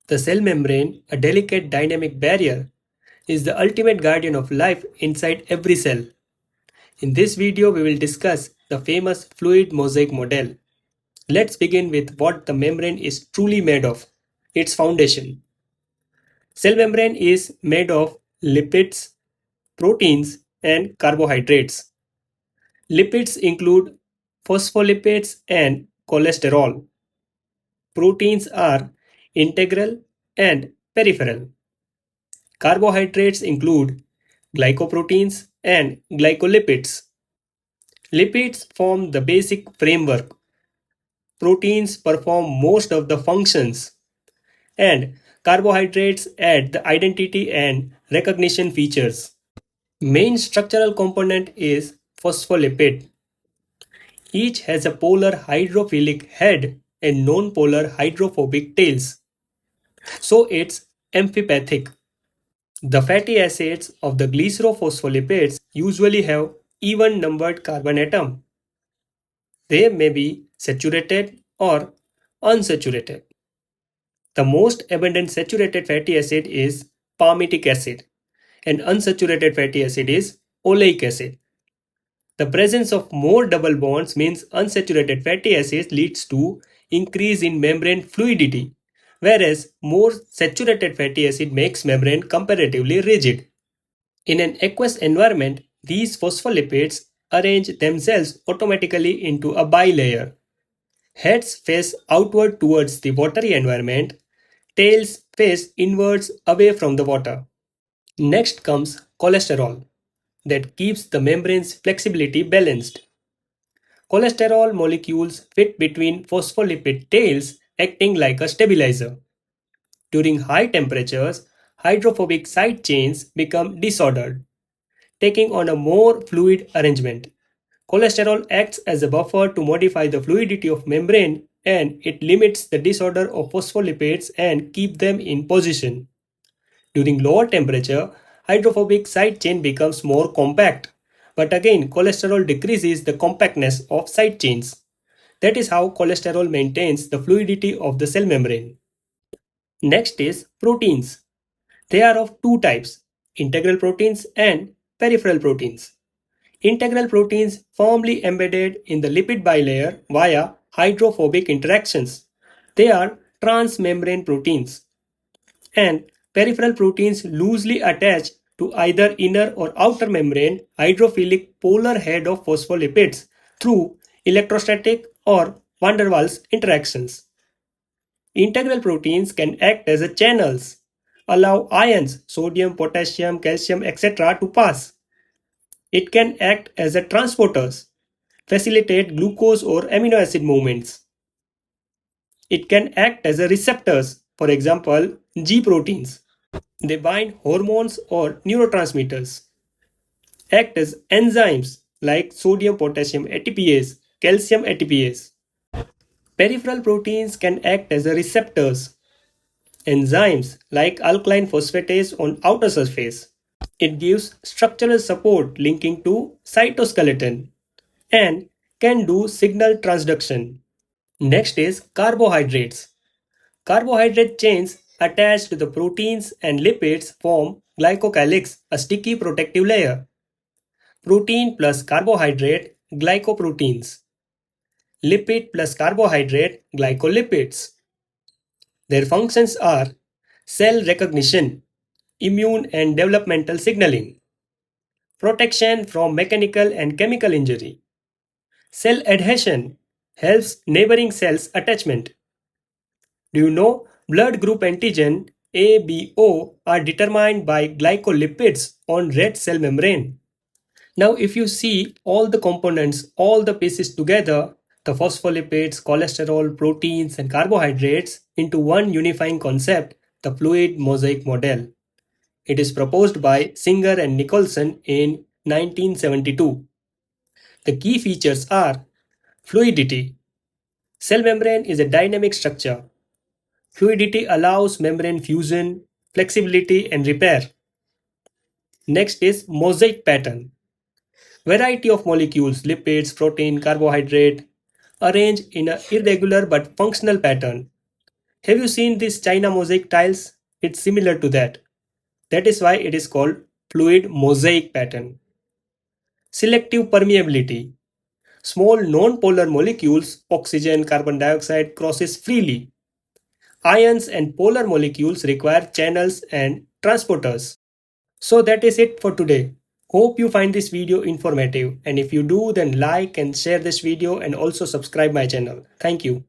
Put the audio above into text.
The cell membrane, a delicate dynamic barrier, is the ultimate guardian of life inside every cell. In this video, we will discuss the famous fluid mosaic model. Let's begin with what the membrane is truly made of, its foundation. Cell membrane is made of lipids, proteins, and carbohydrates. Lipids include phospholipids and cholesterol. Proteins are integral and peripheral. Carbohydrates include glycoproteins and glycolipids. Lipids form the basic framework. Proteins perform most of the functions. And carbohydrates add the identity and recognition features. Main structural component is phospholipid. Each has a polar hydrophilic head and non-polar hydrophobic tails. So it's amphipathic. The fatty acids of the glycerophospholipids usually have even numbered carbon atom. They may be saturated or unsaturated. The most abundant saturated fatty acid is palmitic acid and unsaturated fatty acid is oleic acid. The presence of more double bonds means unsaturated fatty acids leads to increase in membrane fluidity, whereas more saturated fatty acid makes membrane comparatively rigid. In an aqueous environment, these phospholipids arrange themselves automatically into a bilayer. Heads face outward towards the watery environment, tails face inwards away from the water. Next comes cholesterol that keeps the membrane's flexibility balanced. Cholesterol molecules fit between phospholipid tails acting like a stabilizer. During high temperatures, hydrophobic side chains become disordered, taking on a more fluid arrangement. Cholesterol acts as a buffer to modify the fluidity of membrane and it limits the disorder of phospholipids and keep them in position. During lower temperature, hydrophobic side chain becomes more compact. But again, cholesterol decreases the compactness of side chains. That is how cholesterol maintains the fluidity of the cell membrane. Next is proteins. They are of two types, integral proteins and peripheral proteins. Integral proteins firmly embedded in the lipid bilayer via hydrophobic interactions. They are transmembrane proteins. And peripheral proteins loosely attach to either inner or outer membrane hydrophilic polar head of phospholipids through electrostatic or van der Waals interactions. Integral proteins can act as a channels, allow ions, sodium, potassium, calcium, etc. to pass. It can act as a transporters, facilitate glucose or amino acid movements. It can act as a receptors, for example, G proteins. They bind hormones or neurotransmitters, act as enzymes like sodium potassium ATPase, calcium ATPase. Peripheral proteins can act as a receptors, enzymes like alkaline phosphatase on outer surface. It gives structural support linking to cytoskeleton and can do signal transduction. Next is carbohydrates. Carbohydrate chains attached to the proteins and lipids form glycocalyx, a sticky protective layer. Protein plus carbohydrate, glycoproteins. Lipid plus carbohydrate, glycolipids. Their functions are cell recognition, immune and developmental signaling, protection from mechanical and chemical injury. Cell adhesion helps neighboring cells attachment. Do you know blood group antigen ABO are determined by glycolipids on red cell membrane? Now if you see all the components, all the pieces together, the phospholipids, cholesterol, proteins and carbohydrates into one unifying concept, the fluid mosaic model. It is proposed by Singer and Nicholson in 1972. The key features are fluidity. Cell membrane is a dynamic structure. Fluidity allows membrane fusion, flexibility and repair. Next is mosaic pattern. Variety of molecules, lipids, protein, carbohydrate, arranged in an irregular but functional pattern. Have you seen these China mosaic tiles? It's similar to that. That is why it is called fluid mosaic pattern. Selective permeability. Small non-polar molecules, oxygen, carbon dioxide, crosses freely. Ions and polar molecules require channels and transporters. So that is it for today. Hope you find this video informative, and if you do, then like and share this video and also subscribe my channel. Thank you.